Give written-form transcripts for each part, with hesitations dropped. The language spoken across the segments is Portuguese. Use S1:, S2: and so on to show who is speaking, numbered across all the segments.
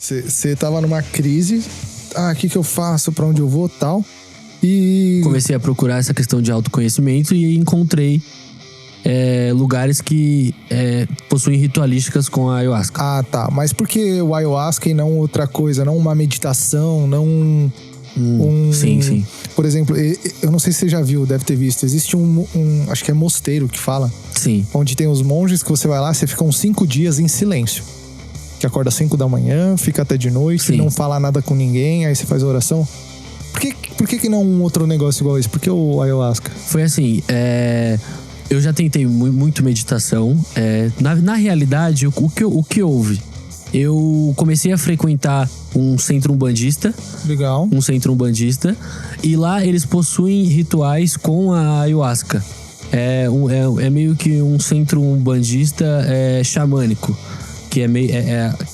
S1: Você tava numa crise. O que eu faço? Pra onde eu vou? Tal. E...
S2: comecei a procurar essa questão de autoconhecimento e encontrei lugares que possuem ritualísticas com a ayahuasca.
S1: Ah, tá. Mas por que o ayahuasca e não outra coisa? Não uma meditação, não
S2: Sim.
S1: Por exemplo, eu não sei se você já viu, deve ter visto. Existe acho que é mosteiro que fala.
S2: Sim.
S1: Onde tem os monges que você vai lá, você fica uns 5 dias em silêncio. Que acorda às 5 da manhã, fica até de noite,
S2: Sim.
S1: não fala nada com ninguém, aí você faz a oração. Por que não um outro negócio igual esse? Por que o ayahuasca?
S2: Foi assim, eu já tentei muito meditação. Na realidade, o que houve? Eu comecei a frequentar um centro umbandista.
S1: Legal.
S2: Um centro umbandista. E lá eles possuem rituais com a ayahuasca. É meio que um centro umbandista xamânico. Que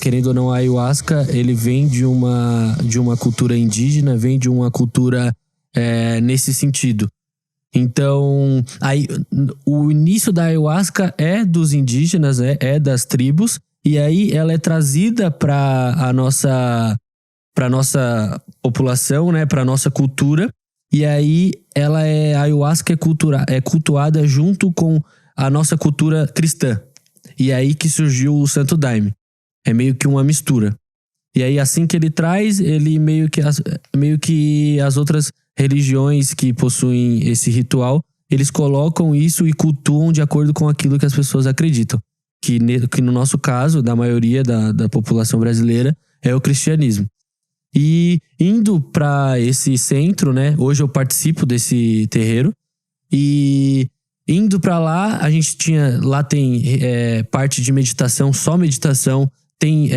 S2: querendo ou não, a ayahuasca, ele vem de uma cultura indígena, vem de uma cultura nesse sentido. Então, o início da ayahuasca é dos indígenas, é das tribos, e aí ela é trazida para a nossa população, né, para nossa cultura, e aí a ayahuasca é cultuada junto com a nossa cultura cristã. E é aí que surgiu o Santo Daime. É meio que uma mistura. E aí, assim que ele traz, ele meio que as outras religiões que possuem esse ritual, eles colocam isso e cultuam de acordo com aquilo que as pessoas acreditam. Que no nosso caso, da maioria da população brasileira, é o cristianismo. E indo para esse centro, né? Hoje eu participo desse terreiro. E indo para lá, a gente lá tem parte de meditação, só meditação. Tem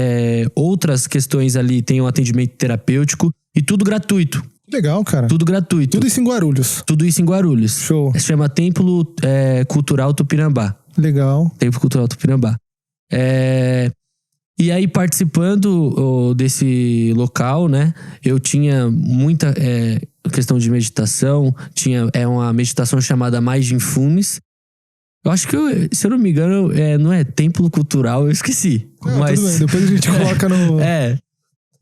S2: outras questões ali, tem um atendimento terapêutico e tudo gratuito.
S1: Legal, cara.
S2: Tudo gratuito.
S1: Tudo isso em Guarulhos.
S2: Tudo isso em Guarulhos.
S1: Show.
S2: Se chama Templo Cultural Tupinambá.
S1: Legal.
S2: Templo Cultural Tupinambá. E aí, participando desse local, né? Eu tinha muita questão de meditação. Tinha uma meditação chamada Mindfulness. Eu acho que, se eu não me engano, não é Templo Cultural, eu esqueci. Mas
S1: tudo bem, depois a gente coloca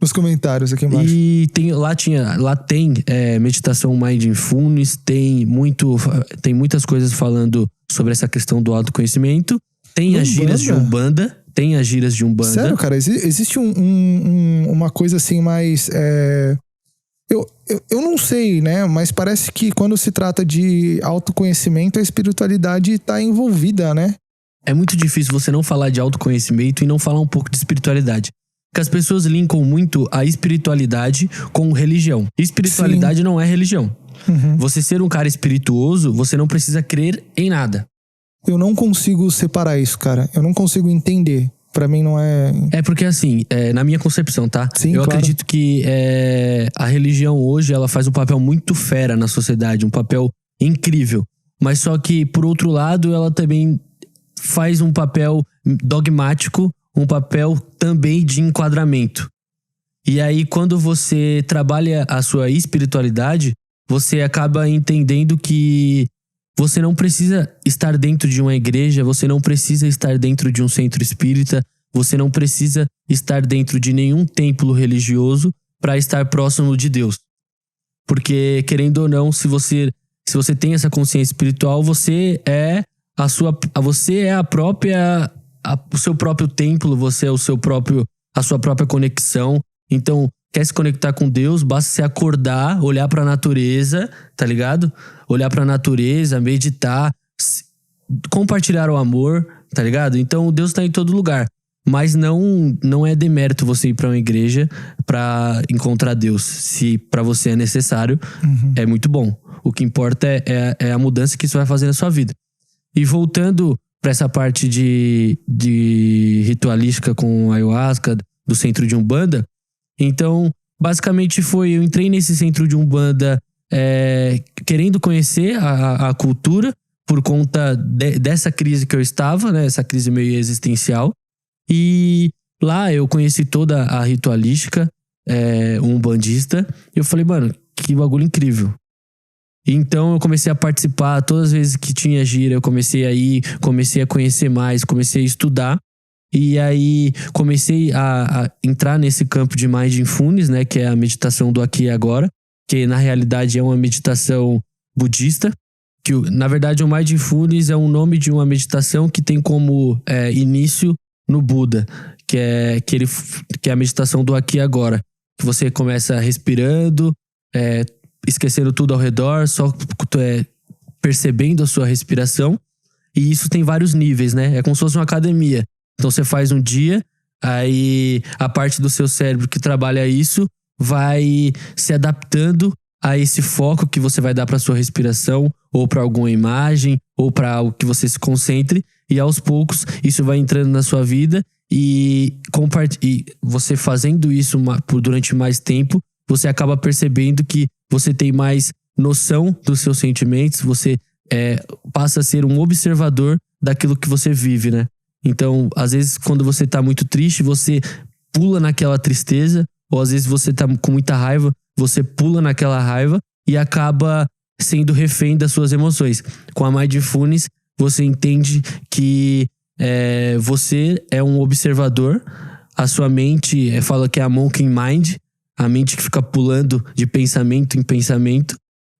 S1: nos comentários aqui embaixo.
S2: E lá tem meditação Mindfulness, tem muitas coisas falando sobre essa questão do autoconhecimmente. Tem as gírias de Umbanda. Tem as gírias de Umbanda.
S1: Sério, cara? Existe uma coisa assim mais... Eu não sei, né? Mas parece que quando se trata de autoconhecimento, a espiritualidade tá envolvida, né?
S2: É muito difícil você não falar de autoconhecimento e não falar um pouco de espiritualidade. Porque as pessoas linkam muito a espiritualidade com religião. Espiritualidade não é religião.
S1: Uhum.
S2: Você ser um cara espirituoso, você não precisa crer em nada.
S1: Eu não consigo separar isso, cara. Eu não consigo entender. Pra mim não é...
S2: É porque assim, na minha concepção, tá?
S1: Sim,
S2: eu
S1: claro.
S2: acredito que a religião hoje, ela faz um papel muito fera na sociedade. Um papel incrível. Mas só que, por outro lado, ela também faz um papel dogmático. Um papel também de enquadramento. E aí, quando você trabalha a sua espiritualidade, você acaba entendendo que você não precisa estar dentro de uma igreja, você não precisa estar dentro de um centro espírita, você não precisa estar dentro de nenhum templo religioso para estar próximo de Deus. Porque, querendo ou não, se você tem essa consciência espiritual, você é o seu próprio templo, você é a sua própria conexão. Então, quer se conectar com Deus, basta você acordar, olhar pra natureza, tá ligado? Olhar pra natureza, meditar, compartilhar o amor, tá ligado? Então, Deus tá em todo lugar. Mas não é demérito você ir pra uma igreja pra encontrar Deus. Se pra você é necessário, é muito bom. O que importa é a mudança que isso vai fazer na sua vida. E voltando pra essa parte de ritualística com ayahuasca, do centro de Umbanda. Então, basicamente eu entrei nesse centro de Umbanda querendo conhecer a cultura por conta dessa crise que eu estava, né? Essa crise meio existencial. E lá eu conheci toda a ritualística umbandista. E eu falei, mano, que bagulho incrível. Então eu comecei a participar, todas as vezes que tinha gira, eu comecei a ir, comecei a conhecer mais, comecei a estudar. E aí comecei a entrar nesse campo de Mindfulness, né? Que é a meditação do aqui e agora. Que na realidade é uma meditação budista. Que na verdade o Mindfulness é um nome de uma meditação que tem como início no Buda. Que é a meditação do aqui e agora. Que você começa respirando, esquecendo tudo ao redor, só percebendo a sua respiração. E isso tem vários níveis, né? É como se fosse uma academia. Então você faz um dia, aí a parte do seu cérebro que trabalha isso vai se adaptando a esse foco que você vai dar para sua respiração, ou para alguma imagem, ou para algo que você se concentre. E aos poucos isso vai entrando na sua vida e você fazendo isso durante mais tempo, você acaba percebendo que você tem mais noção dos seus sentimentos, você passa a ser um observador daquilo que você vive, né? Então, às vezes, quando você tá muito triste, você pula naquela tristeza, ou às vezes você tá com muita raiva, você pula naquela raiva e acaba sendo refém das suas emoções. Com a Mindfulness, você entende que você é um observador, a sua mente, fala que é a monkey mind, a mente que fica pulando de pensamento em pensamento,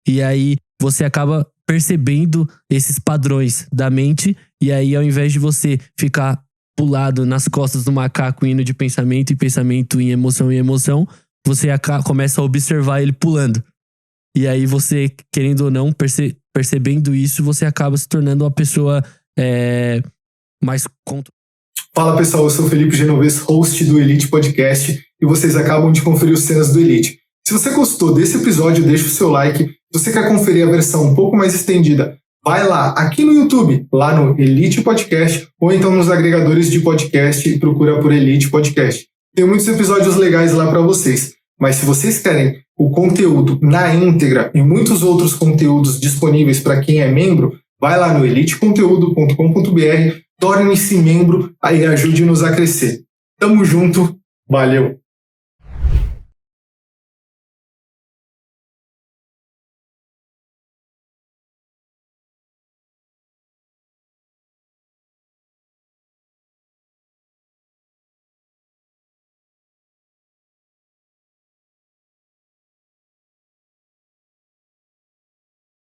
S2: e aí você acaba percebendo esses padrões da mente, e aí ao invés de você ficar pulado nas costas do macaco indo de pensamento em pensamento, em emoção, você começa a observar ele pulando. E aí você, querendo ou não, percebendo isso, você acaba se tornando uma pessoa mais...
S3: Fala pessoal, eu sou o Felipe Genovez, host do Elite Podcast, e vocês acabam de conferir os cenas do Elite. Se você gostou desse episódio, deixa o seu like. Se você quer conferir a versão um pouco mais estendida, vai lá aqui no YouTube, lá no Elite Podcast, ou então nos agregadores de podcast e procura por Elite Podcast. Tem muitos episódios legais lá para vocês. Mas se vocês querem o conteúdo na íntegra e muitos outros conteúdos disponíveis para quem é membro, vai lá no eliteconteúdo.com.br, torne-se membro e ajude-nos a crescer. Tamo junto, valeu!